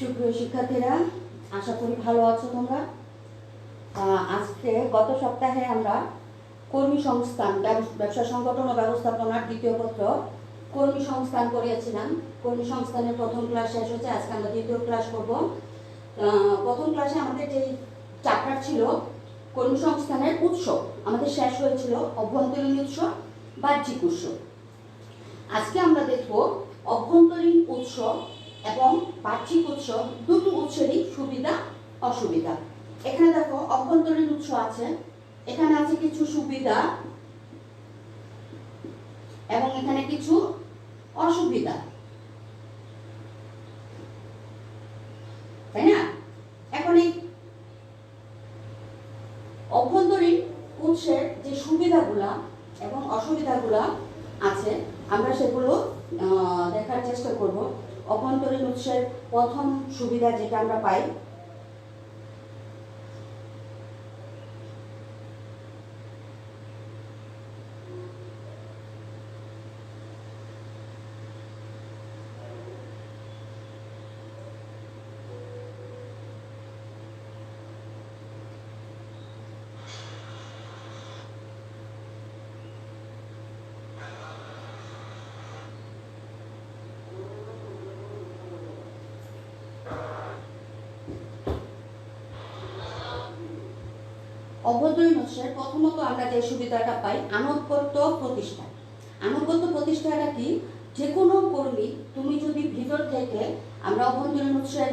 সুপ্রিয় শিক্ষার্থীরা, আশা করি ভালো আছো তোমরা। আজকে গত সপ্তাহে আমরা কর্মী সংস্থান ব্যবসা সংগঠন ও ব্যবস্থাপনার দ্বিতীয় পত্র কর্মী সংস্থান করিয়েছিলাম। কর্মী সংস্থানের প্রথম ক্লাস শেষ হচ্ছে, আজকে আমরা দ্বিতীয় ক্লাস করব। প্রথম ক্লাসে আমাদের যে চ্যাপ্টার ছিল কর্মী সংস্থানের উৎস, আমাদের শেষ হয়েছিল অভ্যন্তরীণ উৎস, বাহ্যিক উৎস। আজকে আমরা দেখব অভ্যন্তরীণ উৎস এবং বাহ্যিক উৎস দুটো উৎসেরই সুবিধা অসুবিধা। এখানে দেখো অভ্যন্তরীণ উৎস আছে, এখানে আছে কিছু সুবিধা এবং এখানে কিছু অসুবিধা, তাই না? এখন এই অভ্যন্তরীণ উৎসের যে সুবিধাগুলা এবং অসুবিধাগুলা আছে আমরা সেগুলো দেখার চেষ্টা করব। অভ্যন্তরীণ উৎসের প্রথম সুবিধা যেটা আমরা পাই, অভ্যন্তরীণ উৎসের প্রথমত আমরা যে সুবিধাটা পাই আনুগত্য প্রতিষ্ঠা। আনুগত্য প্রতিষ্ঠাটা কি? যে কোনো কর্মী তুমি যদি ভিতর থেকে, আমরা অভ্যন্তরীণ উৎসের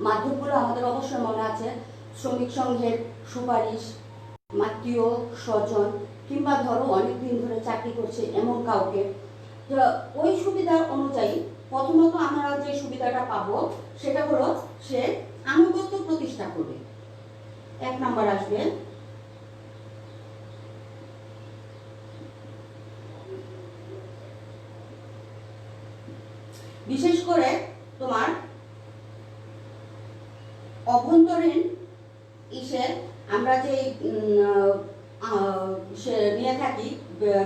মাধ্যমগুলো আমাদের অবশ্যই মনে আছে, শ্রমিক সংঘের সুপারিশ, আত্মীয় স্বজন, কিংবা ধরো অনেকদিন ধরে চাকরি করছে এমন কাউকে, ওই সুবিধার অনুযায়ী প্রথমত আমরা যে সুবিধাটা পাবো সেটা হলো সে আনুগত্য প্রতিষ্ঠা করবে। এক নাম্বার আসবে বিশেষ করে তোমার অভ্যন্তরীণ আমরা যে নিয়ে থাকি,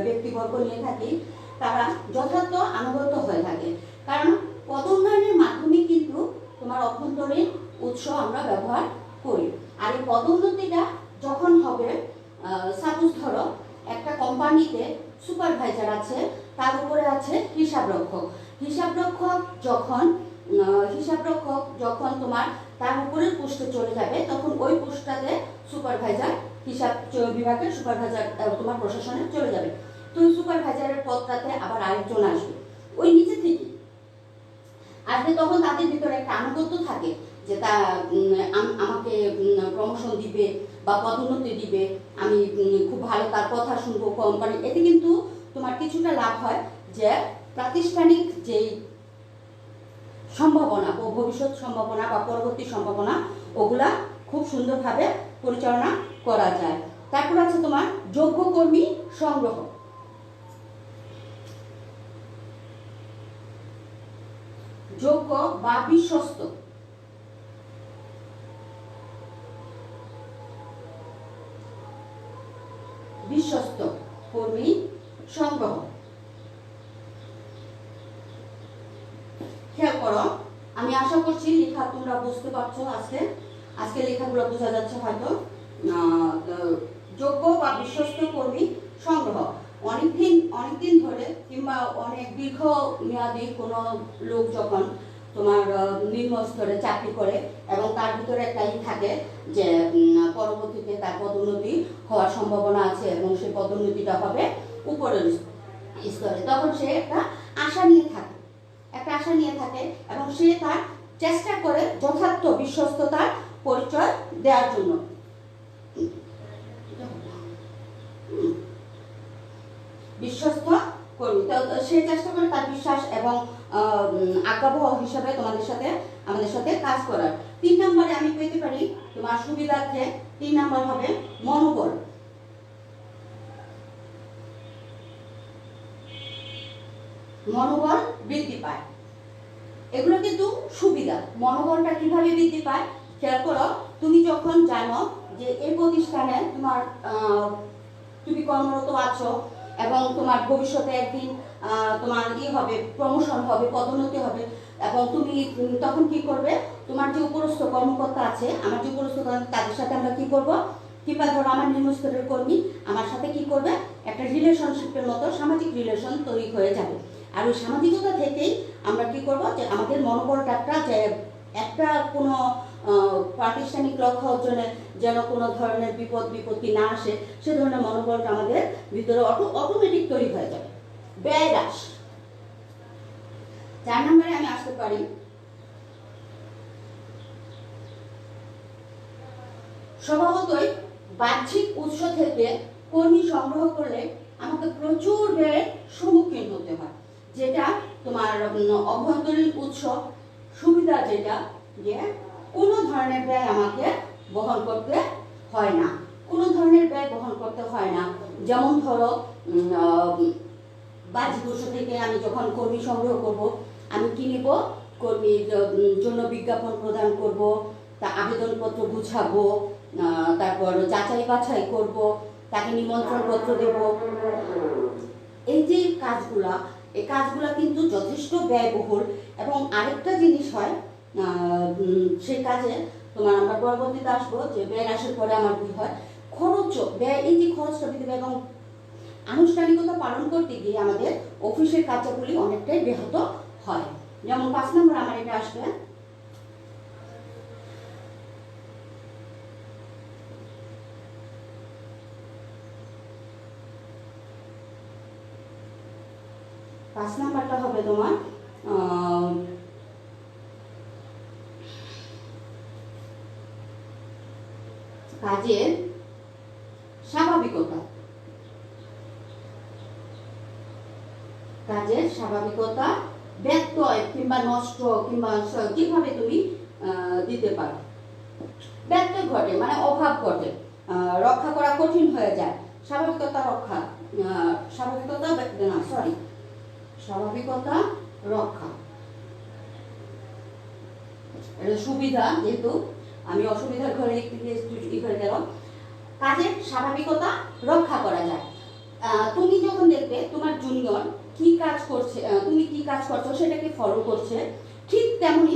ব্যক্তিবর্গ নিয়ে থাকি, তারা যথার্থ আনুগত্য হয়ে থাকে। কারণ পদোন্নয়নের মাধ্যমে কিন্তু তোমার অভ্যন্তরীণ উৎস আমরা ব্যবহার করি। আর এই পদোন্নতিটা যখন হবে, সাপোজ ধরো একটা কোম্পানিতে সুপারভাইজার আছে, তার উপরে আছে হিসাবরক্ষক। হিসাবরক্ষক যখন তোমার তার উপরের পোস্টে চলে যাবে, তখন ওই পোস্টটাতে সুপারভাইজার, হিসাব বিভাগের সুপারভাইজার তোমার প্রশাসনে চলে যাবে। তো ওই সুপারভাইজারের পদটাতে আবার আরেকজন আসবে, ওই নিচে থেকে আসবে। তখন তাদের ভিতরে একটা আনুগত্য থাকে যে তা আমাকে প্রমোশন দিবে বা পদোন্নতি দিবে, আমি খুব ভালো তার কথা শুনবো কোম্পানি। এতে কিন্তু তোমার কিছুটা লাভ হয় যে প্রাতিষ্ঠানিক যেই সম্ভাবনা, ভবিষ্যৎ সম্ভাবনা বা পরবর্তী সম্ভাবনা, ওগুলা খুব সুন্দরভাবে পরিচালনা করা যায়। তারপর আছে তোমার যোগ্য কর্মী সংগ্রহ। যোগ্য বা বিশ্বস্ত কর্মী সংগ্রহ। খেয়াল করো, আমি আশা করছি লেখা তোমরা বুঝতে পারছো। আজকে লেখাগুলো বোঝা যাচ্ছে হয়তো। যোগ্য বা বিশ্বস্ত কর্মী সংগ্রহ, অনেকদিন ধরে কিংবা অনেক দীর্ঘ মেয়াদী কোনো লোক যখন তোমার নিম্ন স্তরে চাকরি করে এবং তার ভিতরে একটাই থাকে যে পরবর্তীতে তার পদোন্নতি হওয়ার সম্ভাবনা আছে এবং সেই পদোন্নতিটা হবে উপরের স্তরে, তখন সে একটা আশা নিয়ে থাকে এবং সে তার চেষ্টা করে যথার্থ বিশ্বস্ততার পরিচয় দেওয়ার জন্য। বিশ্বস্ত কর্মী, সে চেষ্টা করে তার বিশ্বাস এবং আজ্ঞাবহ হিসাবে আমাদের সাথে কাজ করার। 3 নম্বরে আমি পেতে পারি তোমার সুবিধার্থে 3 নম্বর হবে মনোবল। মনোবল বৃদ্ধি পায়, এগুলো কিন্তু সুবিধা। মনোবলটা কিভাবে বৃদ্ধি পায় খেয়াল করো। তুমি যখন জানো যে এই প্রতিষ্ঠানে তুমি কর্মরত আছো এবং তোমার ভবিষ্যতে একদিন তোমার হবে, প্রমোশন হবে, পদোন্নতি হবে। এবং তুমি তখন কি করবে, তোমার যে উপরস্থ কর্মকর্তা আছে, আমার যে উপরস্থ তাদের সাথে আমরা কি করব, কিংবা ধরো আমার নিম্নস্তরের কর্মী আমার সাথে কি করবে, একটা রিলেশনশিপের মতো সামাজিক রিলেশন তৈরি হয়ে যাবে। আর ওই সামাজিকতা থেকেই আমরা কি করব, যে আমাদের মনোবলটা যে একটা কোনো প্রাতিষ্ঠানিক লক্ষ্য অর্জনে যেন কোনো ধরনের বিপত্তি না আসে, সে ধরনের মনোবলটা আমাদের ভিতরে অটোমেটিক তৈরি হয়ে যাবে। ব্যয় হ্রাস। 4 নম্বরে আমি আসতে পারি স্বভাবতই বাহ্যিক উৎস থেকে কর্মী সংগ্রহ করলে আমাকে প্রচুর ব্যয়ের সম্মুখীন হতে হয়। যেটা তোমার অভ্যন্তরীণ উৎস সুবিধা, যেটা যে কোনো ধরনের ব্যয় আমাকে বহন করতে হয় না, কোনো ধরনের ব্যয় বহন করতে হয় না। যেমন ধরো বাহ্যিক উৎস থেকে আমি যখন কর্মী সংগ্রহ করব, আমি কি নিব, কর্মীর জন্য বিজ্ঞাপন প্রদান করব, তা আবেদনপত্র গুছাবো, তারপর যাচাই বাছাই করব, তাকে নিমন্ত্রণ পত্র দেব। এই যে এই কাজগুলা কিন্তু যথেষ্ট ব্যয়বহুল। এবং আরেকটা জিনিস হয়, সেই কাজে তোমার আমরা পরবর্তীতে আসবো যে ব্যয় হ্রাসের পরে আমার কি হয়, ব্যয়, এই যে খরচটা বৃদ্ধি পায় এবং আনুষ্ঠানিকতা পালন করতে গিয়ে আমাদের অফিসের কার্যাবলী অনেকটাই ব্যাহত হয়। যেমন 5 নম্বর আমার এটা আসবে, পাঁচ নাম্বারটা হবে তোমার কাজের স্বাভাবিকতা। ব্যত্যয় কিংবা নষ্ট কিংবা কিভাবে তুমি দিতে পারো, ব্যত্যয় ঘটে মানে অভাব ঘটে, রক্ষা করা কঠিন হয়ে যায়। স্বাভাবিকতা রক্ষা, স্বাভাবিকতা রক্ষা, এটা সুবিধা, যেহেতু আমি অসুবিধার ঘরে একটু করে গেলাম। কাজের স্বাভাবিকতা রক্ষা করা যায়। তুমি যখন দেখবে তোমার জুনিয়র কি কাজ করছে, তুমি কি কাজ করছো সেটাকে ফলো করছে, ঠিক তেমনি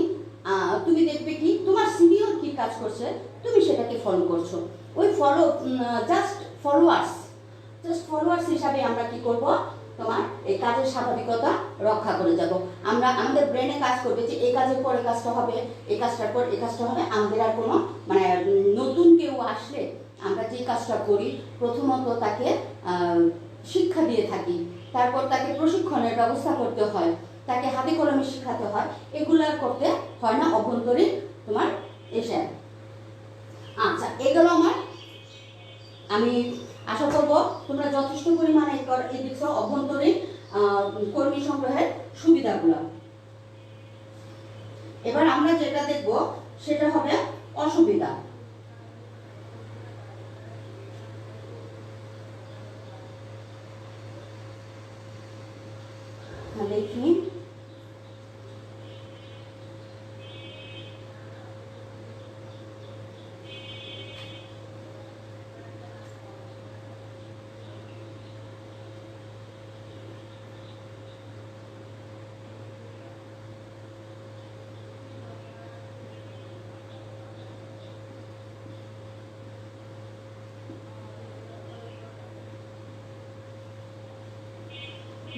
তুমি দেখবে কি তোমার সিনিয়র কি কাজ করছে তুমি সেটাকে ফলো করছো। ওই জাস্ট ফলোয়ার্স হিসাবে আমরা কি করব, তোমার এই কাজের স্বাভাবিকতা রক্ষা করে যাব। আমরা আমাদের ব্রেনে কাজ করবে যে এই কাজের পর এই কাজটা হবে, এই কাজটার পর এই কাজটা হবে। আমাদের আর কোনো মানে নতুন কেউ আসলে আমরা যে কাজটা করি প্রথমত তাকে শিক্ষা দিয়ে থাকি, তারপর তাকে প্রশিক্ষণের ব্যবস্থা করতে হয়, তাকে হাতে কলমে শেখাতে হয়, এগুলো করতে হয় না অভ্যন্তরীণ তোমার এসে। আচ্ছা, এগুলো আমি আশা করব তোমরা যথেষ্ট পরিমাণে এই দেখছো অভ্যন্তরীণ কর্মী সংগ্রহের সুবিধাগুলো। এবার আমরা যেটা দেখব সেটা হবে অসুবিধা। দেখি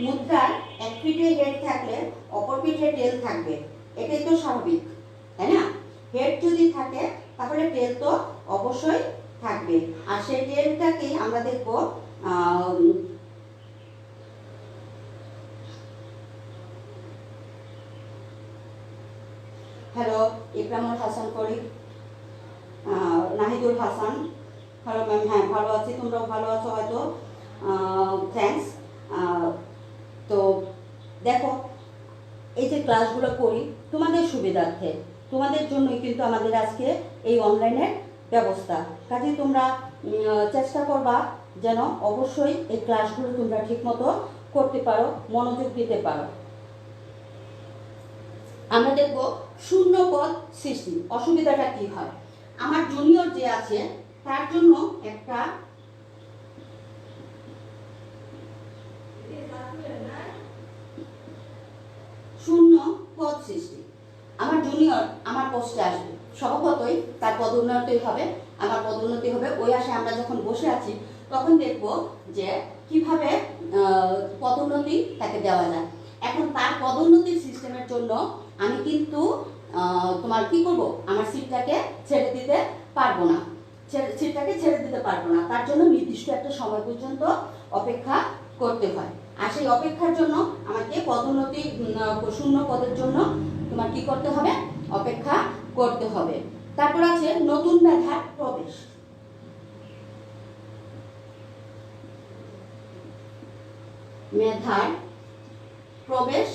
মুদ্রার এক পিঠে হেড থাকলে অপর পিঠে টেল থাকবে, এটাই তো স্বাভাবিক, তাই না? হেড যদি থাকে তাহলে টেল তো অবশ্যই থাকবে। আর সেই টেলটাকেই আমরা দেখব হ্যালো ইকরামুল হাসান করিম, নাহিদুল হাসান, হ্যালো ম্যাম, হ্যাঁ ভালো আছি, তোমরাও ভালো আছো হয়তো, থ্যাঙ্কস। তো দেখো, এই যে ক্লাসগুলো করি তোমাদের সুবিধার্থে, তোমাদের জন্যই কিন্তু আমাদের আজকে এই অনলাইনের ব্যবস্থা। কাজে তোমরা চেষ্টা করবা যেন অবশ্যই এই ক্লাসগুলো তোমরা ঠিকমতো করতে পারো, মনোযোগ দিতে পারো। আমরা দেখব শূন্য পদ সৃষ্টি। অসুবিধাটা কি হয়, আমার জুনিয়র যে আছে তার জন্য একটা সৃষ্টি। আমার জুনিয়র আমার পোস্টে আসবে, স্বভাবতই তার পদোন্নতি হবে, আমার পদোন্নতি হবে। ওই আশায় আমরা যখন বসে আছি তখন দেখব যে কিভাবে পদোন্নতি তাকে দেওয়া যায়। এখন তার পদোন্নতির সিস্টেমের জন্য আমি কিন্তু তোমার কি করব, আমার সিটটাকে ছেড়ে দিতে পারবো না, সিটটাকে ছেড়ে দিতে পারবো না। তার জন্য নির্দিষ্ট একটা সময় পর্যন্ত অপেক্ষা করতে হয়। আর সেই অপেক্ষার জন্য আমাকে পদোন্নতি শূন্য পদের জন্য তোমার কি করতে হবে, অপেক্ষা করতে হবে। তারপর আছে নতুন মেধার প্রবেশ। মেধার প্রবেশ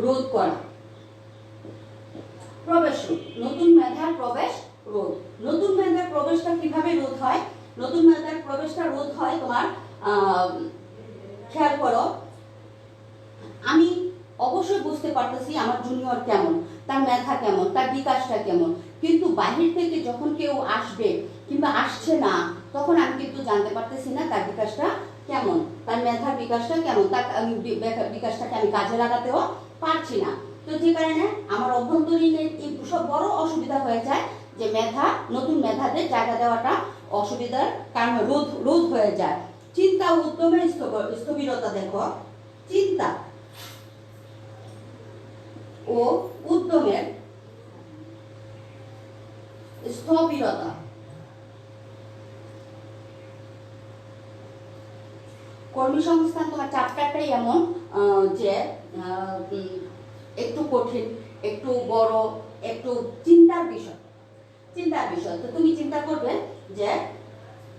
রোধ করা, প্রবেশ রোধ, নতুন মেধার প্রবেশ রোধ। নতুন মেধার প্রবেশটা কিভাবে রোধ হয়? নতুন মেধার প্রবেশটা রোধ হয় তোমার খেয়াল করো, আমি অবশ্যই বুঝতে পারতেছি আমার জুনিয়র কেমন, তার মেধা কেমন, তার বিকাশটা কেমন, কিন্তু বাহির থেকে যখন কেউ আসবে কিংবা আসছে না, তখন আমি কিন্তু জানতে পারতেছি না তার বিকাশটা কেমন, তার মেধার বিকাশটা কেমন, তার বিকাশটাকে আমি কাজে লাগাতেও পারছি না। তো যে কারণে আমার অভ্যন্তরীণের এই সব বড় অসুবিধা হয়ে যায়, যে মেধা, নতুন মেধাদের জায়গা দেওয়াটা অসুবিধার কারণে রোধ হয়ে যায়। চিন্তা উদ্যমের স্থবিরতা, দেখো চিন্তা ও উদ্যমের স্থবিরতা। কর্মী সংস্থান তোমার চ্যাপ্টারটাই এমন যে একটু কঠিন, একটু বড়, একটু চিন্তার বিষয়। তো তুমি চিন্তা করবে যে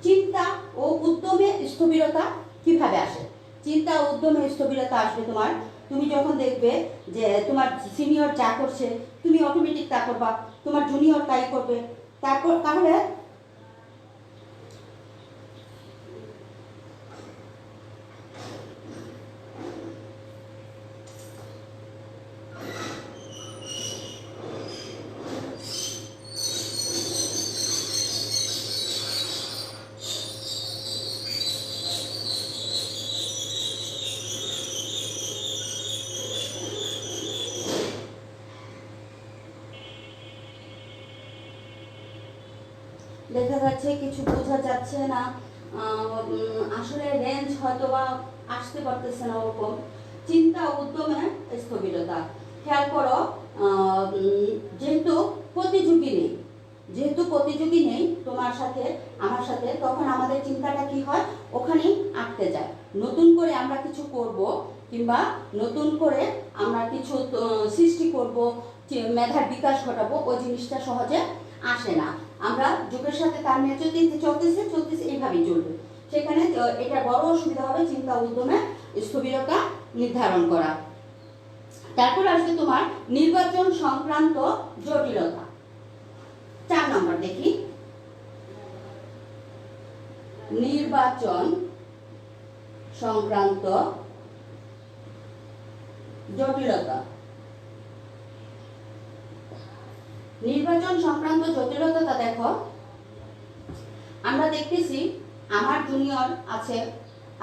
চিন্তা ও উদ্যমে স্থবিরতা কিভাবে আসে। চিন্তা ও উদ্যমে স্থবিরতা আসবে তোমার, তুমি যখন দেখবে যে তোমার সিনিয়র যা করছে তুমি অটোমেটিক তা করবা, তোমার জুনিয়র তাই করবে। তারপর তাহলে দেখা যাচ্ছে কিছু বোঝা যাচ্ছে না, আসলে রেঞ্জ হয়তো বা আসতে পারতেছে না ওরকম। চিন্তা উদ্যমে স্থবিরতা, খেয়াল করো, যেহেতু প্রতিযোগী নেই তোমার সাথে আমার সাথে, তখন আমাদের চিন্তাটা কি হয়, ওখানেই আটকে যায়। নতুন করে আমরা কিছু করব কিংবা নতুন করে আমরা কিছু সৃষ্টি করব, মেধার বিকাশ ঘটাবো, ওই জিনিসটা সহজে আসে না। আমরা যুগের সাথে তাল মিলিয়ে চলতেছে এইভাবেই চলবে। সেখানে এটা বড় অসুবিধা হবে চিন্তা উদ্যমে স্থবিরতা নির্ধারণ করা। তারপর আসবে তোমার নির্বাচন সংক্রান্ত জটিলতা। 4 নম্বর দেখি, নির্বাচন সংক্রান্ত জটিলতা। নির্বাচন সংক্রান্ত জটিলতা দেখো, আমরা দেখতেছি আমার জুনিয়র আছে,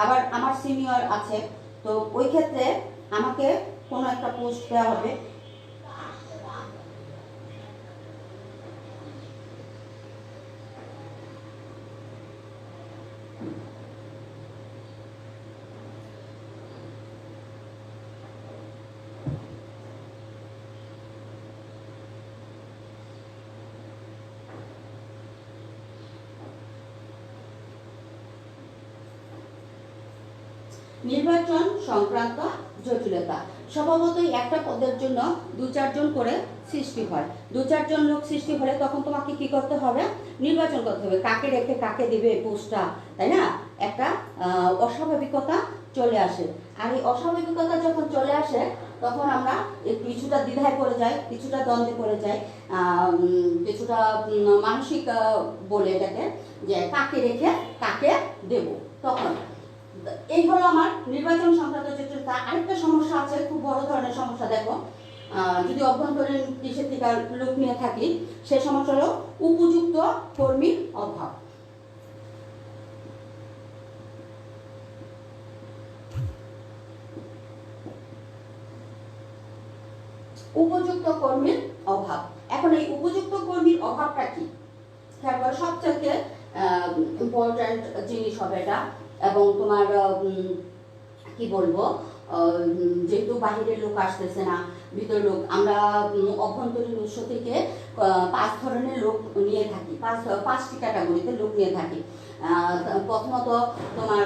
আবার আমার সিনিয়র আছে। তো ওই ক্ষেত্রে আমাকে কোনো একটা পোস্ট দেওয়া হবে, নির্বাচন সংক্রান্ত জটিলতা। স্বভাবতই একটা পদের জন্য 2-4 জন করে সৃষ্টি হয়। 2-4 জন লোক সৃষ্টি হলে তখন তোমাকে কি করতে হবে, নির্বাচন করতে হবে, কাকে রেখে কাকে দিবে পোস্টটা, তাই না? একটা অস্বাভাবিকতা চলে আসে। আর এই অস্বাভাবিকতা যখন চলে আসে তখন আমরা কিছুটা দ্বিধায় পড়ে যাই, কিছুটা দ্বন্দ্বে পড়ে যাই, কিছুটা মানসিক বলে এটাকে, যে কাকে রেখে কাকে দেব। তখন এই হলো আমার নির্বাচন সংক্রান্ত জটিলতা। আরেকটা সমস্যা আছে, খুব বড় ধরনের সমস্যা। দেখো, যদি অভ্যন্তরীণ কৃষির থেকে লোক নিয়ে থাকি, সে সমস্যা হলো উপযুক্ত কর্মীর অভাব। উপযুক্ত কর্মীর অভাব। এখন এই উপযুক্ত কর্মীর অভাবটা কি? তারপর সবচেয়ে ইম্পর্ট্যান্ট জিনিস হবে এটা। এবং তোমার কি বলবো, যেহেতু বাহিরের লোক আসতেছে না, ভিতরের লোক, আমরা অভ্যন্তরীণ উৎস থেকে 5 ধরনের লোক নিয়ে থাকি, 5টি ক্যাটাগরিতে লোক নিয়ে থাকি। প্রথমত তোমার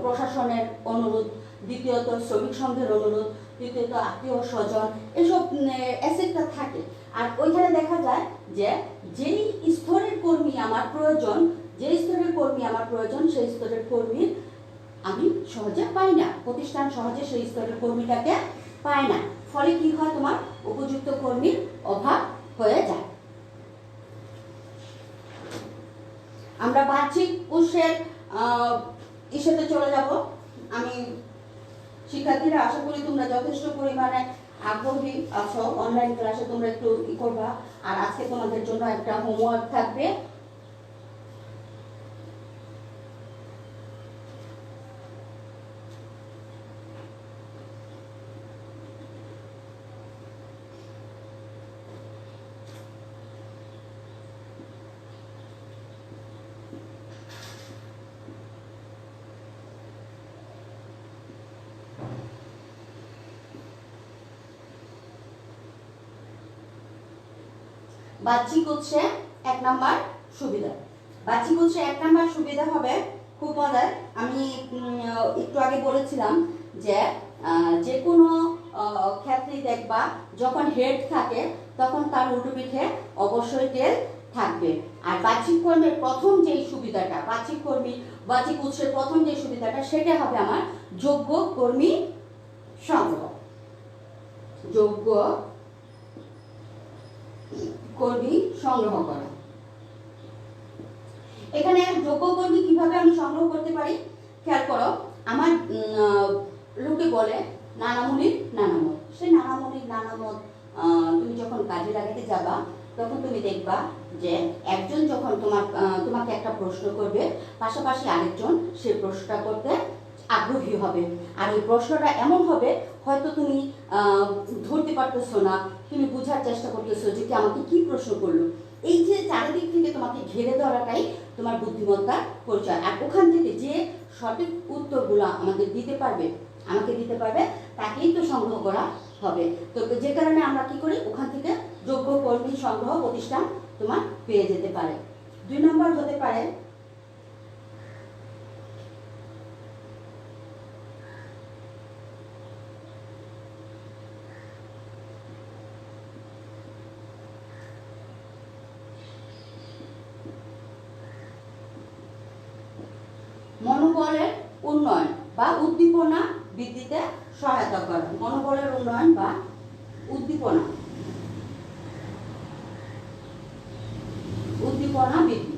প্রশাসনের অনুরোধ, দ্বিতীয়ত শ্রমিক সংঘের অনুরোধ, তৃতীয়ত আত্মীয় স্বজন, এসব অ্যাসেটটা থাকে। আর ওইখানে দেখা যায় যে যেই স্তরের কর্মী আমার প্রয়োজন, সেই স্তরের কর্মীর আমি সহজে পাই না, প্রতিষ্ঠান সহজে সেই স্তরের কর্মীটাকে পায় না। ফলে কি হয়, তোমার উপযুক্ত কর্মীর অভাব হয়ে যায়। আমরা বাহ্যিক উৎসের ইস্যুতে চলে যাব। আমি শিক্ষার্থীরা আশা করি তোমরা যথেষ্ট পরিমাণে আগ্রহী আছো, অনলাইন ক্লাসে তোমরা একটু করবা। আর আজকে তোমাদের জন্য একটা হোমওয়ার্ক থাকবে। বাহ্যিক উৎসে 1 নাম্বার সুবিধা। বাহ্যিক উৎসে 1 নাম্বার সুবিধা হবে খুব মজার। আমি একটু আগে বলেছিলাম যে যে কোনো ক্ষেত্রে দেখবা যখন হেড থাকে তখন তার উল্টো পিঠে অবশ্যই টেল থাকবে। আর বাহ্যিক কর্মের প্রথম যেই সুবিধাটা, বাহ্যিক উৎসের প্রথম যে সুবিধাটা, সেটা হবে আমার যোগ্য কর্মী সংগ্রহ। যোগ্য কর্মী সংগ্রহ করা। এখানে যোগ্য কর্মী কিভাবে আমি সংগ্রহ করতে পারি খেয়াল করো। আমার লোকে বলে নানামুনির নানামত। সেই নানামুনির নানামত তুমি যখন কাজে লাগাতে যাবা তখন তুমি দেখবা যে একজন যখন তোমাকে একটা প্রশ্ন করবে, পাশাপাশি আরেকজন সেই প্রশ্নটা করতে আগ্রহী হবে। আর ওই প্রশ্নটা এমন হবে, হয়তো তুমি ধরতে পারতেছো না, তুমি বোঝার চেষ্টা করতেছো যে আমাকে কি প্রশ্ন করলো। এই যে চারিদিক থেকে তোমাকে ঘিরে ধরাটাই তোমার বুদ্ধিমত্তার পরিচয়। আর ওখান থেকে যে সঠিক উত্তরগুলো আমাকে দিতে পারবে, তাকেই তো সংগ্রহ করা হবে। তো যে কারণে আমরা কি করি, ওখান থেকে যোগ্য কর্মী সংগ্রহ প্রতিষ্ঠান তোমার পেয়ে যেতে পারে। 2 নম্বর হতে পারে মনোবলের উন্নয়ন বা উদ্দীপনা বৃদ্ধিতে সহায়তা করা। মনোবলের উন্নয়ন বা উদ্দীপনা বৃদ্ধি।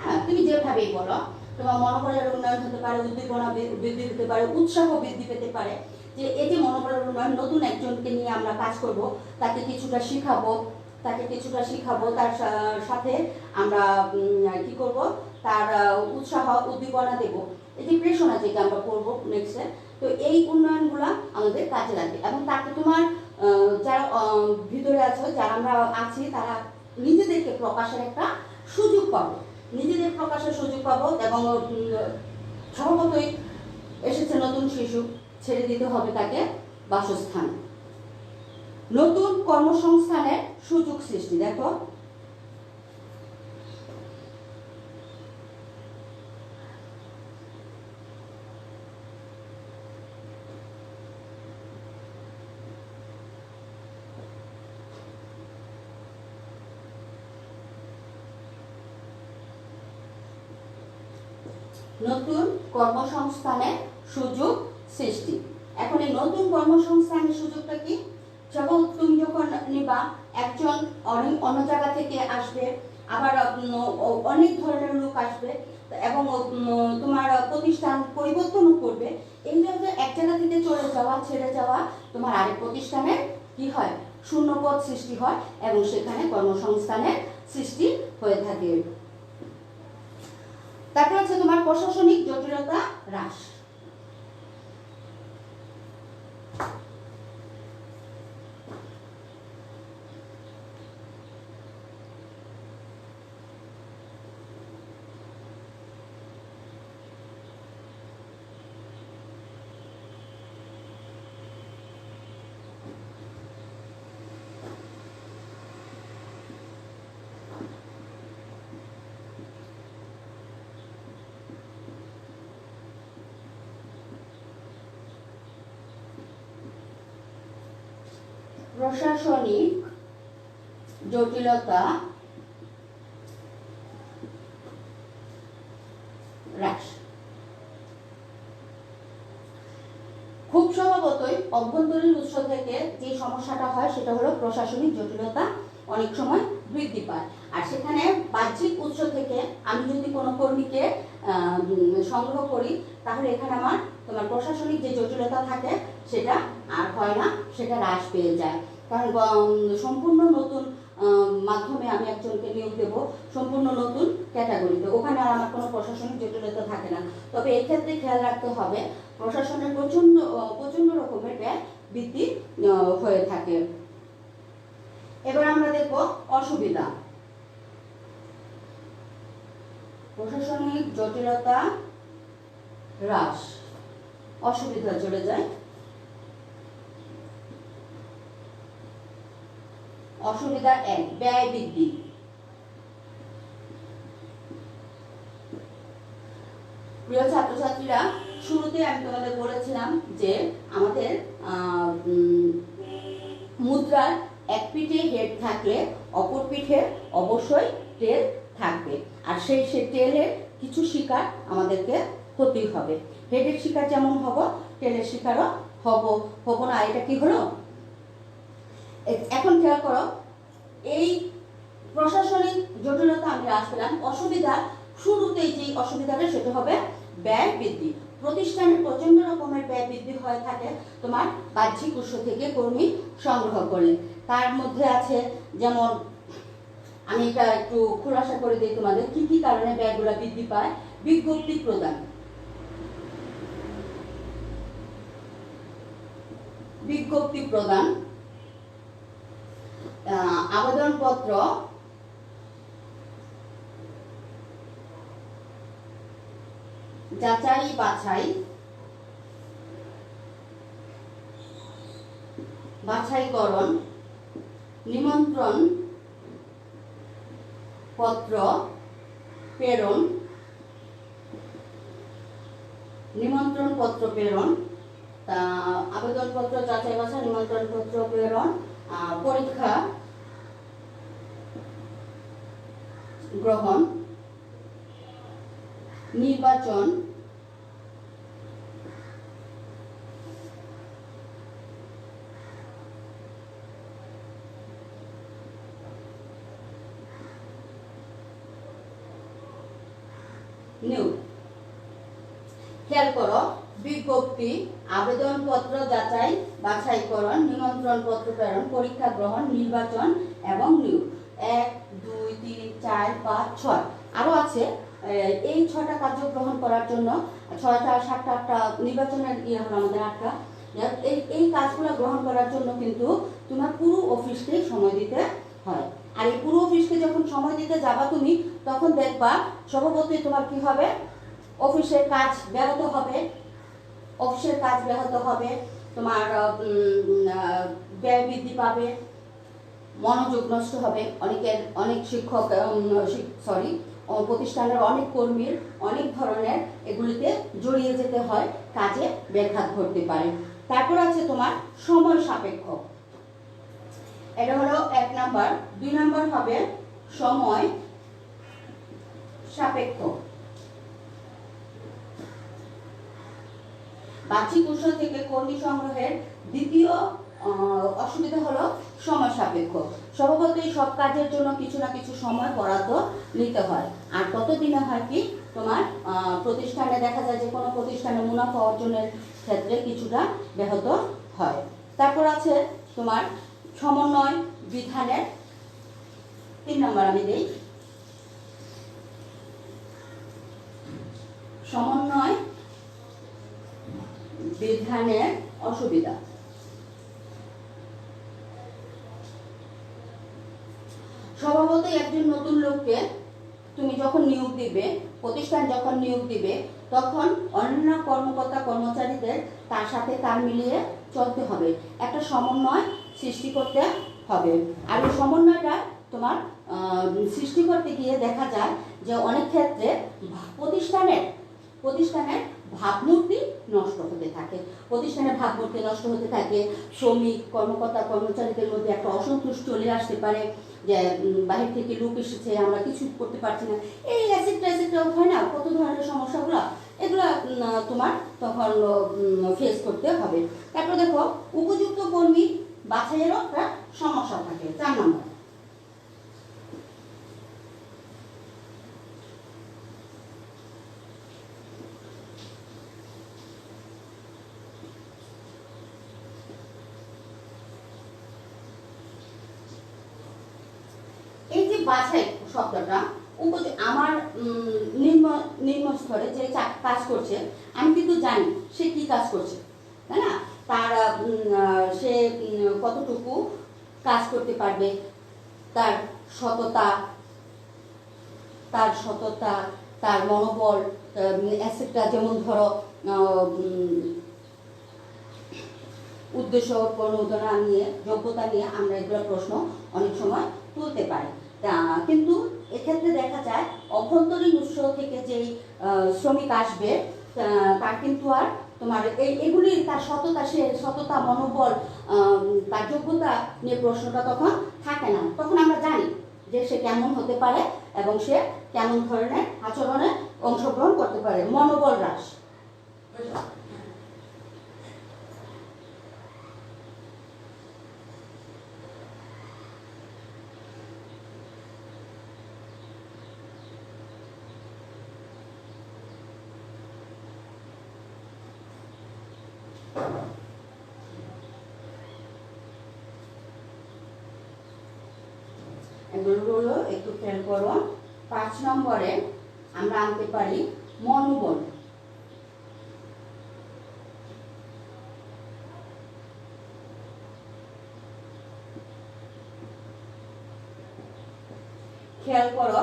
হ্যাঁ, তুমি যেভাবেই বলো, তোমার মনোবলের উন্নয়ন হতে পারে, উদ্দীপনা বৃদ্ধি হতে পারে, উৎসাহ বৃদ্ধি পেতে পারে। যে এই যে মনোবলের উন্নয়ন, নতুন একজনকে নিয়ে আমরা কাজ করব, তাকে কিছুটা শিখাবো, তার সাথে আমরা কি করব, তার উৎসাহ উদ্দীপনা দেব, এই যে প্রেরণা যেটা আমরা করবো নেক্সটে। তো এই উন্নয়নগুলো আমাদের কাজে লাগে। এবং তাকে তোমার যারা ভিতরে আছো, যারা আমরা আছি, তারা নিজেদেরকে প্রকাশের একটা সুযোগ পাবো, এবং স্বভাবতই এসেছে নতুন শিশু, ছেড়ে দিতে হবে তাকে বাসস্থান। নতুন কর্মসংস্থানের সুযোগ সৃষ্টি। দেখো, নতুন কর্মসংস্থানের সুযোগ সৃষ্টি। এখন এই নতুন কর্মসংস্থানের সুযোগটা কি? যখন তুমি নিবা, একজন অন্য জায়গা থেকে আসবে, আবার অনেক ধরনের লোক আসবে, এবং তোমার প্রতিষ্ঠান পরিবর্তনও করবে। এই যে এক জায়গা থেকে ছেড়ে যাওয়া তোমার আরেক প্রতিষ্ঠানে কি হয়, শূন্যপদ সৃষ্টি হয়, এবং সেখানে কর্মসংস্থানের সৃষ্টি হয়ে থাকে। তারপর হচ্ছে তোমার প্রশাসনিক জটিলতা হ্রাস। প্রশাসনিক জটিলতা হ্রাস। খুব স্বভাবতই অভ্যন্তরীণ উৎস থেকে যে সমস্যাটা হয় সেটা হলো প্রশাসনিক জটিলতা অনেক সময় বৃদ্ধি পায়। আর সেখানে বাহ্যিক উৎস থেকে আমি যদি কোনো কর্মীকে সংগ্রহ করি তাহলে এখানে আমার তোমার প্রশাসনিক যে জটিলতা থাকে সেটা আর হয় না, সেটা হ্রাস পেয়ে যায়। কারণ সম্পূর্ণ নতুন মাধ্যমে আমি একজনকে নিয়োগ দেব, সম্পূর্ণ নতুন ক্যাটাগরিতে, ওখানে আর আমার কোনো প্রশাসনিক জটিলতা থাকে না। তবে এক্ষেত্রে খেয়াল রাখতে হবে প্রশাসনের প্রচণ্ড রকমের ব্যয় বৃদ্ধি হয়ে থাকে। এবার আমরা দেখব অসুবিধা। প্রশাসনিক জটিলতা হ্রাস, অসুবিধা চলে যায়। অসুবিধা 1, ব্যয় বৃদ্ধি। প্রিয় ছাত্রছাত্রীরা, শুরুতে আমি তোমাদের বলেছিলাম যে আমাদের মুদ্রার এক পিঠে হেড থাকলে অপর পিঠে অবশ্যই টেল থাকবে। আর সেই টেলের কিছু শিকার আমাদেরকে হতেই হবে। হেডের শিকার যেমন হব, টেলের শিকারও হব না। এটা কি হলো? এখন খেয়াল করো, এই প্রশাসনিক জটিলতা আমি হ্রাস পেলাম। অসুবিধা শুরুতেই যে অসুবিধাটা সেটা হবে ব্যয় বৃদ্ধি। প্রতিষ্ঠানের প্রচন্ড রকমের ব্যয় বৃদ্ধি হয়ে থাকে তোমার বাহ্যিক উৎস থেকে কর্মী সংগ্রহ করলে। তার মধ্যে আছে যেমন, আমি এটা একটু খোলাসা করে দিই তোমাদের, কি কি কারণে ব্যয়গুলো বৃদ্ধি পায়। বিজ্ঞপ্তি প্রদান, আবেদনপত্র যাচাই বাছাইকরণ, নিমন্ত্রণ পত্র প্রেরণ, আবেদনপত্র যাচাই বাছাই, নিমন্ত্রণ পত্র প্রেরণ, পরীক্ষা গ্রহণ, নির্বাচন, নিয়োগ। খেয়াল করো, বিজ্ঞপ্তি, আবেদনপত্র যাচাই বাছাইকরণ, নিমন্ত্রণ পত্র প্রেরণ, পরীক্ষা গ্রহণ, নির্বাচন এবং নিয়োগ। 1, 2, 3, 4, 5, 6 আরো আছে। এই 6টা কার্য গ্রহণ করার জন্য 6টা 7টা 8টা নির্বাচনের হলো আমাদের 8টা। এই কাজগুলো গ্রহণ করার জন্য কিন্তু তোমার পুরো অফিসকে সময় দিতে হয়। আর এই পুরো অফিসকে যখন সময় দিতে যাবা তুমি, তখন দেখবা স্বভাবতই তোমার কি হবে, অফিসের কাজ ব্যাহত হবে, তোমার ব্যয় বৃদ্ধি পাবে, মনোযোগ নষ্ট হবে। অনেক প্রতিষ্ঠানের অনেক কর্মীর অনেক ধরনের এগুলিতে জড়িয়ে যেতে হয়, কাজে ব্যাঘাত ঘটতে পারে। তারপর আছে তোমার সময় সাপেক্ষ, এটা হলো 1 নাম্বার। 2 নাম্বার হবে সময় সাপেক্ষ। বাহ্যিক উৎস থেকে কর্মী সংগ্রহের দ্বিতীয় অসুবিধা হলো সময় সাপেক্ষ। স্বভাবতই সব কাজের জন্য কিছু না কিছু সময় বরাদ্দ নিতে হয়। আর ততদিনে হয় কি, তোমার প্রতিষ্ঠানে দেখা যায় যে কোনো প্রতিষ্ঠানে মুনাফা অর্জনের ক্ষেত্রে কিছুটা ব্যাহত হয়। তারপর আছে তোমার সমন্বয় বিধানের 3 নম্বর আমি দেই। সমন্বয় বিধানের অসুবিধা। স্বভাবতই একজন নতুন লোককে তুমি যখন নিয়োগ দিবে, প্রতিষ্ঠান যখন নিয়োগ দিবে, তখন অন্যান্য কর্মকর্তা কর্মচারীদের তার সাথে তাল মিলিয়ে চলতে হবে, একটা সমন্বয় সৃষ্টি করতে হবে। আর এই সমন্বয়টা তোমার সৃষ্টি করতে গিয়ে দেখা যায় যে অনেক ক্ষেত্রে প্রতিষ্ঠানের ভাবমূর্তি নষ্ট হতে থাকে। প্রতিষ্ঠানের ভাবমূর্তি নষ্ট হতে থাকে, শ্রমিক কর্মকর্তা কর্মচারীদের মধ্যে একটা অসন্তোষ চলে আসতে পারে যে বাহির থেকে লোক এসেছে, আমরা কিছু করতে পারছি না, এই অ্যাসিড ট্যাসিড হয় না, কত ধরনের সমস্যাগুলো, এগুলো তোমার তখন ফেস করতে হবে। তারপর দেখো উপযুক্ত কর্মী বাছাইয়েরও একটা সমস্যা থাকে। 4 নম্বর, এই যে বাছাই শব্দটা আমার নিম্ন স্তরে যে কাজ করছে, আমি কিন্তু জানি সে কি কাজ করছে, তাই না? তার সে কতটুকু কাজ করতে পারবে, তার সততা, তার মনোবল, অ্যাসেটটা, যেমন ধরো উদ্দেশ্য প্রণোদনা নিয়ে, যোগ্যতা নিয়ে আমরা এগুলো প্রশ্ন অনেক সময় তুলতে পারি। কিন্তু এক্ষেত্রে দেখা যায় অভ্যন্তরীণ উৎস থেকে যেই শ্রমিক আসবে তার কিন্তু আর তোমার এগুলি, তার সততা মনোবল, তার যোগ্যতা নিয়ে প্রশ্নটা তখন থাকে না। তখন আমরা জানি যে সে কেমন হতে পারে এবং সে কেমন ধরনের আচরণে অংশগ্রহণ করতে পারে। মনোবল হ্রাস, এগুলো একটু খেয়াল করো। 5 নম্বরে আমরা আনতে পারি মনোবল। খেয়াল করো,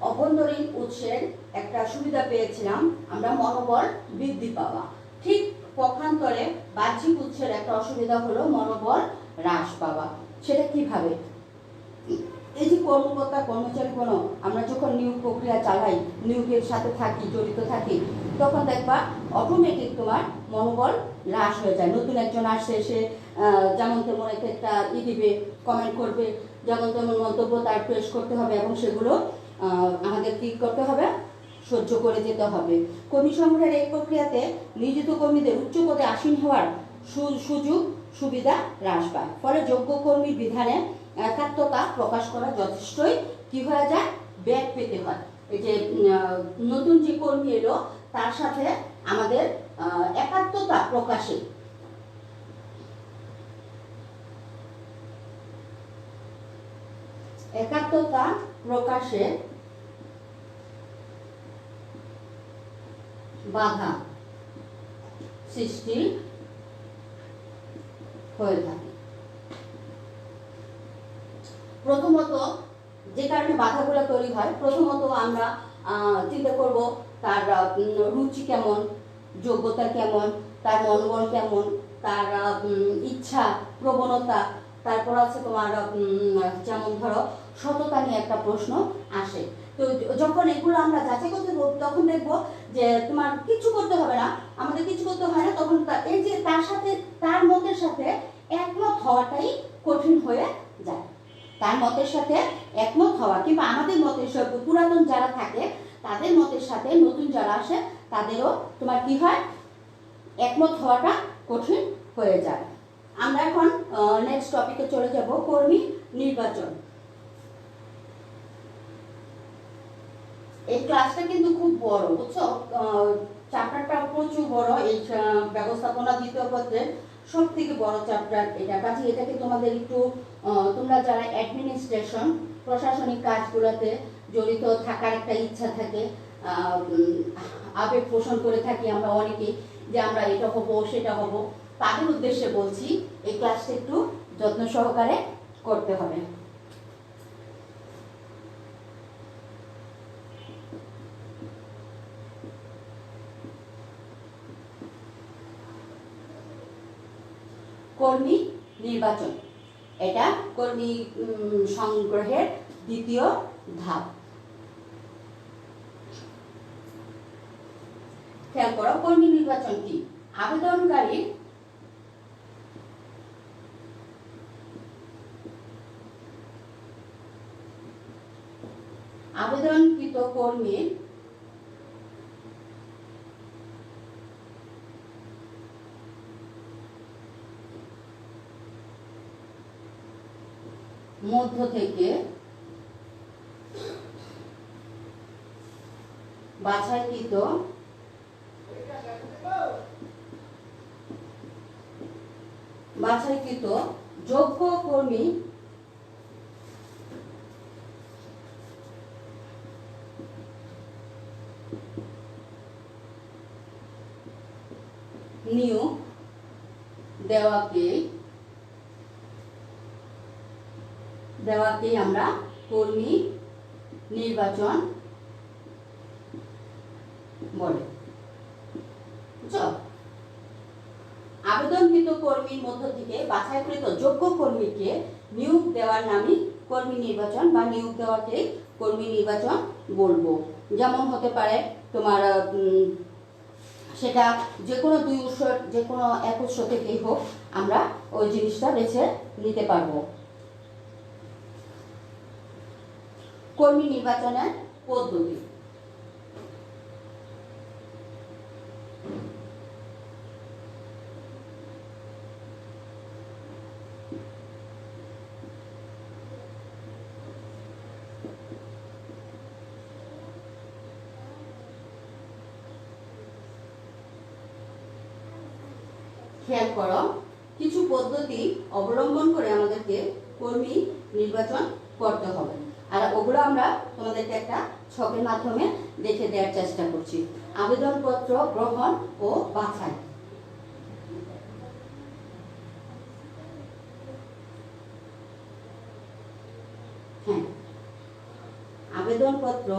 অভ্যন্তরীণ উৎসের একটা সুবিধা পেয়েছিলাম আমরা, মনোবল বৃদ্ধি পাওয়া। ঠিক পক্ষান্তরে বাহ্যিক উৎসের একটা অসুবিধা হলো মনোবল হ্রাস পাওয়া। সেটা কিভাবে? এই যে কর্মকর্তা কর্মচারী কোনো আমরা যখন নিয়োগ প্রক্রিয়া চালাই, নিয়োগের সাথে থাকি, জড়িত থাকি, তখন দেখবা অটোমেটিক তোমার মনোবল হ্রাস হয়ে যায়। নতুন একজন আসছে, সে যেমন তেমন একটা দিবে, কমেন্ট করবে, যেমন তেমন মন্তব্য তার পেশ করতে হবে এবং সেগুলো আমাদের কি করতে হবে? সহ্য করে যেতে হবে। কর্মী সংগ্রহের এই প্রক্রিয়াতে নিয়োজিত কর্মীদের উচ্চ পদে আসীন হওয়ার সুযোগ সুবিধা হ্রাস পায়। ফলে যোগ্য কর্মীর বিধানে একাত্মতা প্রকাশ করা যথেষ্টই কি হয়ে যায়? ব্যাগ পেতে হয়। এই যে নতুন যে কর্মী এলো তার সাথে আমাদের একাত্মতা প্রকাশে বাধা সৃষ্টি হয়ে থাকে। প্রথমত যে কারণে বাধাগুলো তৈরি হয়, প্রথমত আমরা চিন্তা করব তার রুচি কেমন, যোগ্যতা কেমন, তার মনোবল কেমন, তার ইচ্ছা প্রবণতা, তারপর আছে তোমার যেমন ধরো সততা নিয়ে একটা প্রশ্ন আসে। তো যখন এগুলো আমরা যাচাই করতে দেবো তখন দেখবো যে তোমার কিছু করতে হবে না, আমাদের কিছু করতে হয় না। তখন এই যে তার সাথে, তার মতের সাথে একমত হওয়াটাই কঠিন হয়ে যায়। তার মতের সাথে একমত হওয়া, কিংবা আমাদের মতের সাথে পুরাতন যারা থাকে তাদের মতের সাথে নতুন যারা আসে তাদেরও তোমার কি হয়? একমত হওয়াটা কঠিন হয়ে যায়। আমরা এখন নেক্সট টপিকে চলে যাব, কর্মী নির্বাচন। এই ক্লাসটা কিন্তু খুব বড়, বুঝছো? চ্যাপ্টারটা প্রচুর বড়। এই ব্যবস্থাপনা দ্বিতীয় পত্রের সব থেকে বড় চ্যাপ্টার এটা। কাজে এটাকে তোমাদের একটু, তোমরা যারা অ্যাডমিনিস্ট্রেশন প্রশাসনিক কাজগুলোতে জড়িত থাকার একটা ইচ্ছা থাকে, আবেগ পোষণ করে থাকি আমরা অনেকেই যে আমরা এটা হব সেটা হব, তাদের উদ্দেশ্যে বলছি এই ক্লাসটা একটু যত্ন সহকারে করতে হবে। কর্মী নির্বাচন, এটা কর্মী সংগ্রহের দ্বিতীয় ধাপ। খেয়াল করো, কর্মী নির্বাচন কি? আবেদনকৃত কর্মীর মধ্য থেকে বাছাইকৃত যোগ্য কর্মী নিয়োগ দেওয়াকেই আমরা কর্মী নির্বাচন বলে। বুঝছো? আবেদনকৃত কর্মীর মধ্য থেকে বাছাইকৃত যোগ্য কর্মীকে নিয়োগ দেওয়ার নামই কর্মী নির্বাচন বা নিয়োগ দেওয়াকে কর্মী নির্বাচন বলবো। যেমন হতে পারে তোমার সেটা যে কোনো দুই উৎস, যে কোনো এক উৎস থেকেই হোক, আমরা ওই জিনিসটা বেছে নিতে পারবো। কর্মী নির্বাচনের পদ্ধতি। খেয়াল করো, কিছু পদ্ধতি অবলম্বন করে আমাদেরকে কর্মী নির্বাচন করতে হবে, আর ওগুলো আমরা তোমাদেরকে একটা ছকের মাধ্যমে দেখে দেওয়ার চেষ্টা করছি। আবেদনপত্র গ্রহণ ও বাছাই। হ্যাঁ, আবেদনপত্র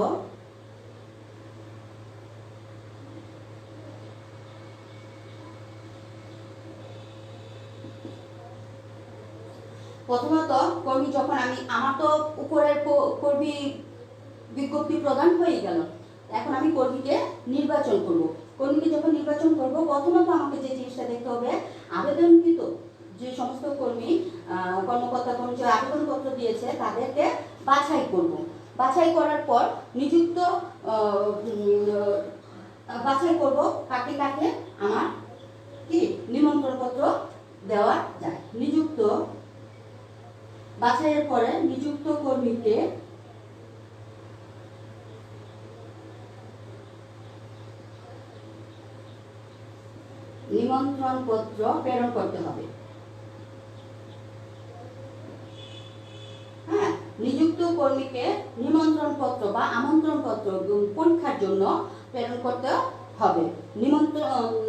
প্রথমত কর্মী যখন আমার তো উপরের কর্মী বিজ্ঞপ্তি প্রদান হয়ে গেল, এখন আমি কর্মীকে নির্বাচন করব। কর্মীকে যখন নির্বাচন করব, প্রথমত আমাকে যে জিনিসটা দেখতে হবে, আবেদনকৃত যে সমস্ত কর্মী কর্মকর্তা কর্মচারী আবেদনপত্র দিয়েছে তাদেরকে বাছাই করব। বাছাই করার পর বাছাই করব কাকে কাকে আমার কি নিমন্ত্রণপত্র দেওয়া যায়। বাছাইয়ের পরে নিযুক্ত কর্মীকে নিমন্ত্রণপত্র প্রেরণ করতে হবে। হ্যাঁ, নিযুক্ত কর্মীকে নিমন্ত্রণপত্র বা আমন্ত্রণপত্র পরীক্ষার জন্য প্রেরণ করতে হবে।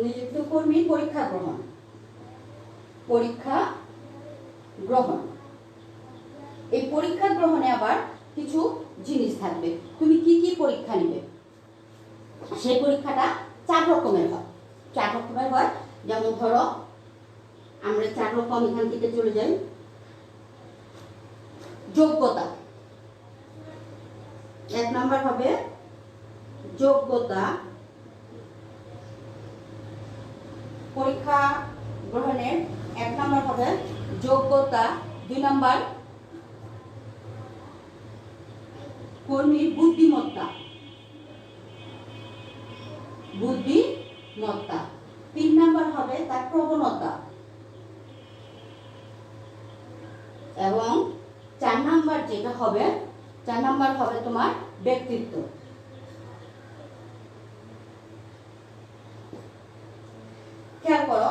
নিযুক্ত কর্মীর পরীক্ষা গ্রহণ। এই পরীক্ষা গ্রহণে আবার কিছু জিনিস থাকবে। তুমি কি কি পরীক্ষা নিবে, সেই পরীক্ষাটা 4 রকমের হয়। যেমন ধরো, আমরা 4 রকম এখান থেকে চলে যাই। যোগ্যতা, 1 নাম্বার হবে যোগ্যতা। পরীক্ষা গ্রহণের 1 নাম্বার হবে যোগ্যতা। 2 নাম্বার কর্মীর বুদ্ধিমত্তা। 3 নাম্বার হবে তার প্রবণতা, এবং 4 নাম্বার যেটা হবে, 4 নাম্বার হবে তোমার ব্যক্তিত্ব। খেয়াল করো,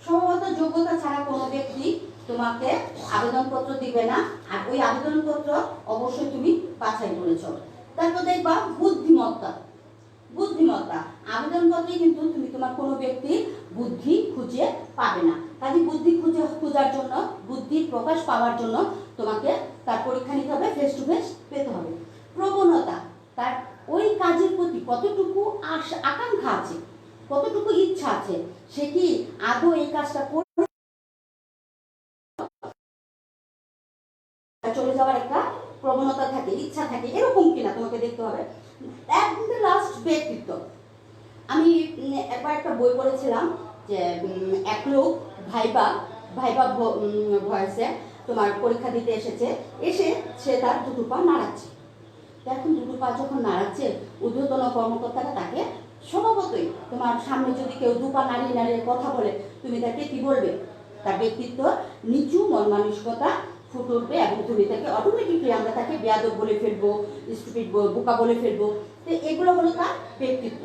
সম্ভবত যোগ্যতা ছাড়া কোনো ব্যক্তি তোমাকে আবেদনপত্র দিবে না, আর ওই আবেদনপত্র অবশ্যই তুমি বাছাই করেছো। তারপর দেখবা বুদ্ধিমত্তা। আবেদনপত্রে কিন্তু তুমি তোমার কোনো ব্যক্তির বুদ্ধি খুঁজে পাবে না। কাজে বুদ্ধি খোঁজার জন্য, বুদ্ধির প্রকাশ পাওয়ার জন্য তোমাকে তার পরীক্ষা নিতে হবে, ফেস টু ফেস পেতে হবে। প্রবণতা, তার ওই কাজের প্রতি কতটুকু আকাঙ্ক্ষা আছে, কতটুকু ইচ্ছা আছে, সে কি আদৌ এই কাজটা চলে যাওয়ার একটা প্রবণতা থাকে, ইচ্ছা থাকে, এরকম কিনা তোমাকে দেখতে হবে। একদম লাস্ট ব্যক্তিত্ব। আমি একবার একটা বই পড়েছিলাম যে এক লোক ভাইবা ভাইবা ভয়েসে তোমার পরীক্ষা দিতে এসেছে, এসে সে তার দুটো পা নাড়াচ্ছে। এখন দুটো পা যখন নাড়াচ্ছে, ঊর্ধ্বতন কর্মকর্তারা তাকে স্বভাবতই তোমার সামনে যদি কেউ দু পা নাড়িয়ে নাড়িয়ে কথা বলে, তুমি তাকে কি বলবে? তার ব্যক্তিত্ব নিচু মন মানসিকতা ফুটে উঠবে এবং তুমি তাকে অটোমেটিকলি আমরা তাকে বেয়াদব বলে ফেলবো, স্টুপিড বোকা বলে ফেলবো। তো এগুলো হলো তার ব্যক্তিত্ব,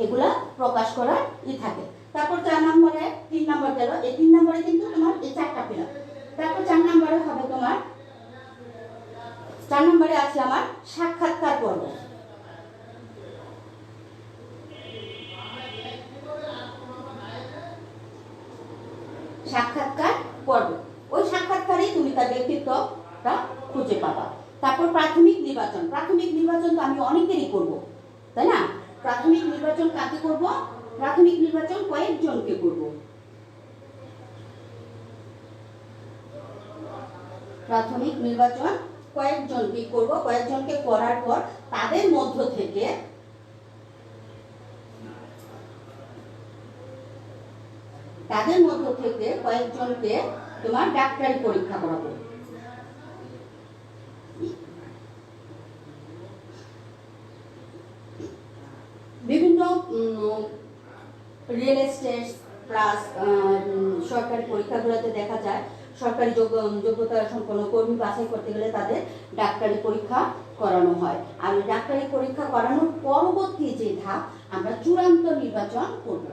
এগুলা প্রকাশ করার থাকে। তারপর 4 নম্বরে 3 নম্বর গেল, এই 3 নম্বরে কিন্তু তোমার এই 4টা পিলার। তারপর 4 নম্বরে হবে তোমার 4 নম্বরে আছে আমার সাক্ষাৎকার পর্ব। সাক্ষাৎকার পর্ব, ওই সাক্ষাৎকারেই তুমি তার ব্যক্তিত্বটা খুঁজে পাবা। তারপর প্রাথমিক নির্বাচন। প্রাথমিক নির্বাচন তো আমি অনেকেরই করব, তাই না? প্রাথমিক নির্বাচন কাকে করব? প্রাথমিক নির্বাচন কয়েকজনকে করব। প্রাথমিক নির্বাচন কয়েকজনকে করব। কয়েকজনকে করার পর তাদের মধ্য থেকে কয়েকজনকে তোমার ডাক্তারি পরীক্ষা করাবো। বিভিন্ন রিয়েল এস্টেট প্লাস সরকারি পরীক্ষাগুলোতে দেখা যায় সরকারি যোগ্যতা সম্পন্ন কর্মী বাছাই করতে গেলে তাদের ডাক্তারি পরীক্ষা করানো হয়। আর ডাক্তারি পরীক্ষা করানোর পরবর্তী যে ধাপ, আমরা চূড়ান্ত নির্বাচন করব।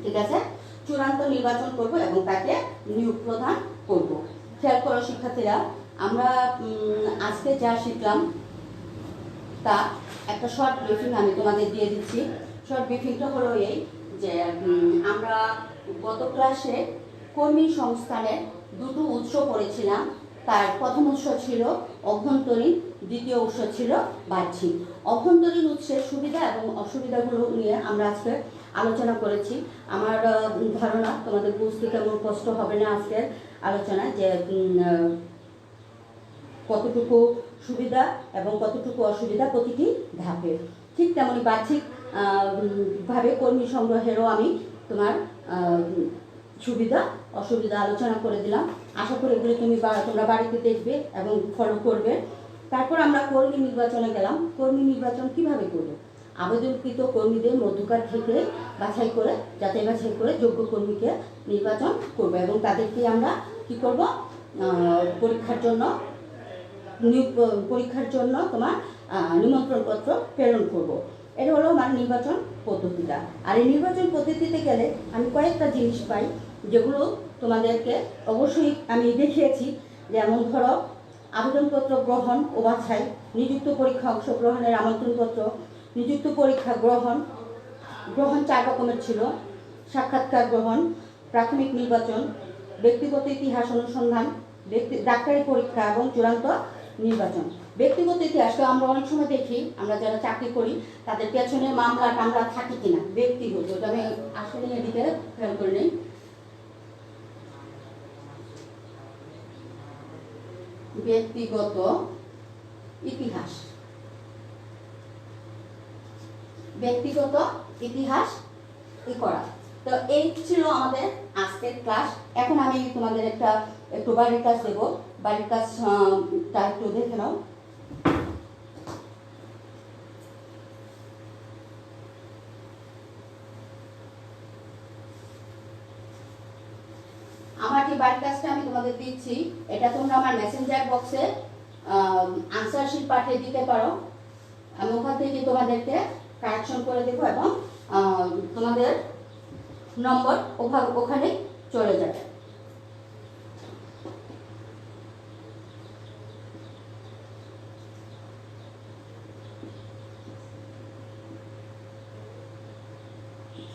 ঠিক আছে, চূড়ান্ত নির্বাচন করব এবং তাকে নিয়োগ প্রদান করব। খেয়াল করো শিক্ষার্থীরা, আমরা আজকে যা শিখলাম তা একটা শর্ট ব্রিফিং আমি তোমাদের দিয়ে দিচ্ছি। শর্ট ব্রিফিংটা হলো এই যে আমরা গত ক্লাসে কর্মী সংস্থানের দুটো উৎস পড়েছিলাম। তার প্রথম উৎস ছিল অভ্যন্তরীণ, দ্বিতীয় উৎস ছিল বাহ্যিক। অভ্যন্তরীণ উৎসের সুবিধা এবং অসুবিধাগুলো নিয়ে আমরা আজকে আলোচনা করেছি। আমার ধারণা তোমাদের বুঝতে তেমন কষ্ট হবে না আজকের আলোচনায়, যে কতটুকু সুবিধা এবং কতটুকু অসুবিধা প্রতিটি ধাপে। ঠিক তেমনি বাহ্যিক ভাবে কর্মী সংগ্রহেরও আমি তোমার সুবিধা অসুবিধা আলোচনা করে দিলাম। আশা করি এগুলি তোমরা বাড়িতে দেখবে এবং ফলো করবে। তারপর আমরা কর্মী নির্বাচনে গেলাম। কর্মী নির্বাচন কিভাবে করব? আবেদনকৃত কর্মীদের মধ্যকার থেকে বাছাই করে, যাচাই বাছাই করে যোগ্য কর্মীকে নির্বাচন করব এবং তাদেরকে আমরা কি করব? পরীক্ষার জন্য তোমার নিমন্ত্রণপত্র প্রেরণ করব। এটা হলো আমার নির্বাচন পদ্ধতিটা। আর এই নির্বাচন পদ্ধতিতে গেলে আমি কয়েকটা জিনিস পাই, যেগুলো তোমাদেরকে অবশ্যই আমি দেখিয়েছি। যেমন ধরো, আবেদনপত্র গ্রহণ ও বাছাই, নিযুক্ত পরীক্ষা অংশগ্রহণের আমন্ত্রণপত্র, নিযুক্ত পরীক্ষা গ্রহণ 4 রকমের ছিল: সাক্ষাৎকার গ্রহণ, প্রাথমিক নির্বাচন, ব্যক্তিগত ইতিহাস অনুসন্ধান, ডাক্তারি পরীক্ষা এবং চূড়ান্ত নির্বাচন। ব্যক্তিগত ইতিহাসকে আমরা অনেক সময় দেখি, আমরা যারা চাকরি করি তাদের পেছনে মামলা টামলা থাকে কিনা। ব্যক্তিগত, আমি আসলে এদিকে খেয়াল করে নিই। ব্যক্তিগত ইতিহাস, ব্যক্তিগত ইতিহাস করা। তো এই ছিল আমাদের আজকের ক্লাস। এখন আমি তোমাদের একটু বাড়ির কাজ দেবো। বাড়ির কাজটা একটু দেখে নাও। আমার যে বাড়ির কাজটা আমি তোমাদের দিচ্ছি, এটা তোমরা আমার মেসেঞ্জার বক্সে আনসার শিট পাঠিয়ে দিতে পারো। আমি ওখান থেকে তোমাদেরকে কারেকশন করে দেবো এবং তোমাদের নম্বর ওখানে চলে যাবে।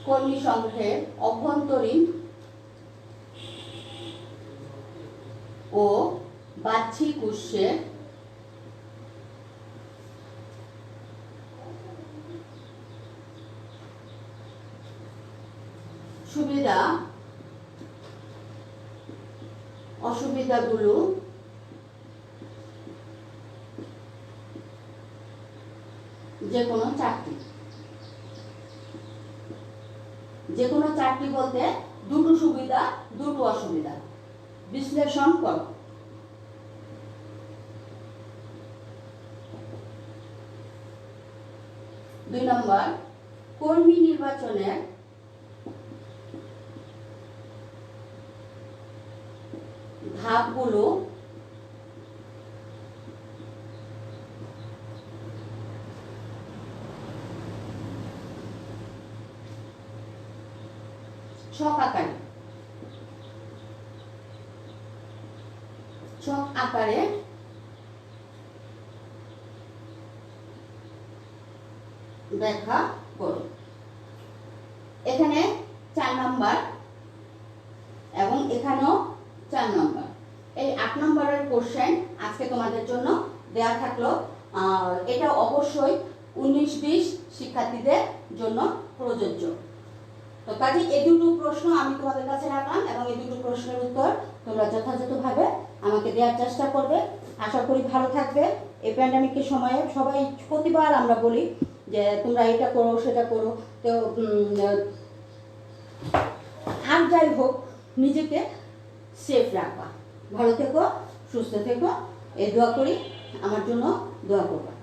কর্মী সংঘের অভ্যন্তরীণ ও বাহ্যিক উৎসের সুবিধা অসুবিধাগুলো যে কোনো চারটি, যে কোনো চারটি বলতে দুটো সুবিধা দুটো অসুবিধা, বিশ্লেষণ করো। দুই নম্বর, কর্মী নির্বাচনের ধাপগুলো ছক আকারে ব্যাখ্যা করো। এখানে 4 নম্বর এবং এখানেও 4 নম্বর। এই 8 নম্বরের কোশ্চেন আজকে তোমাদের জন্য দেয়া থাকলো। এটা অবশ্যই 19-20 শিক্ষার্থীদের জন্য প্রযোজ্য। তো কাজে এই দুটো প্রশ্ন আমি তোমাদের কাছে রাখলাম এবং এই দুটো প্রশ্নের উত্তর তোমরা যথাযথভাবে আমাকে দেওয়ার চেষ্টা করবে। আশা করি ভালো থাকবে। এই প্যান্ডামিকের সময়ে সবাই প্রতিবার আমরা বলি যে তোমরা এটা করো সেটা করো, তো আর যাই হোক নিজেকে সেফ রাখবা, ভালো থেকো, সুস্থ থেকো, এই দোয়া করি, আমার জন্য দোয়া করবা।